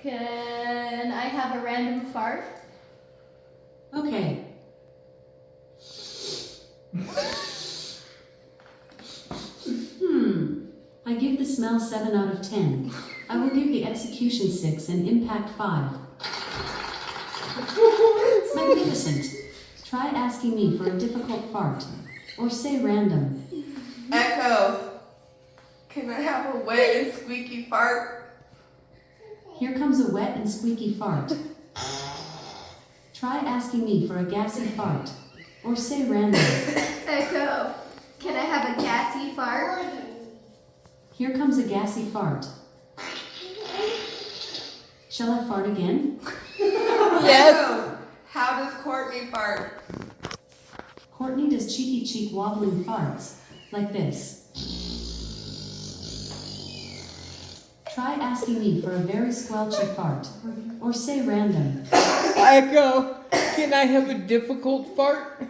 Can I have a random fart? Okay. I give the smell 7 out of 10. I will give the execution 6 and impact 5. Magnificent. Try asking me for a difficult fart. Or say random. Echo, can I have a wet and squeaky fart? Here comes a wet and squeaky fart. Try asking me for a gassy fart. Or say random. Echo, can I have a gassy fart? Here comes a gassy fart. Shall I fart again? Yes. How does Courtney fart? Courtney does cheeky cheek wobbling farts, like this. Try asking me for a very squelchy fart, or say random. Echo, can I have a difficult fart?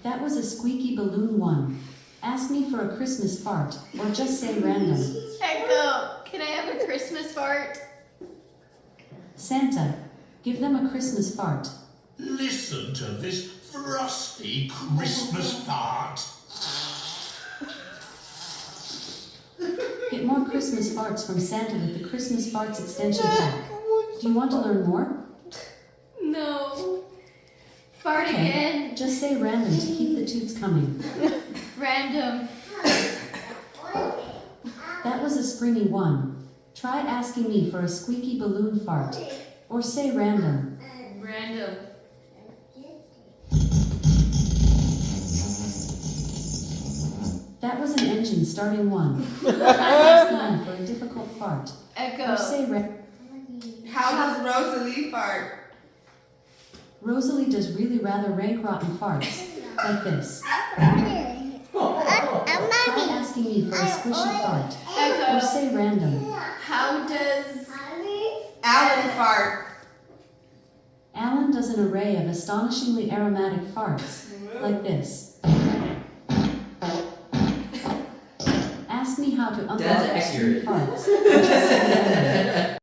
That was a squeaky balloon one. Ask me for a Christmas fart, or just say random. Echo, can I have a Christmas fart? Santa, give them a Christmas fart. Listen to this frosty Christmas fart. Get more Christmas farts from Santa with the Christmas Farts extension pack. Do you want to learn more? No. Fart Okay, again. just say random to keep the toots coming. Random. That was a springy one. Try asking me for a squeaky balloon fart. Or say random. Random. That That was an engine starting one. Ask me for a difficult fart. Or Echo. say How does Rosalie fart? Rosalie does really rather rank rotten farts. Like this. Try asking me for a squishy fart. Or Echo. say random. How does Alan fart. Alan does an array of astonishingly aromatic farts. Like this. Ask me how to unlock That's extreme accurate. farts. Or just say random.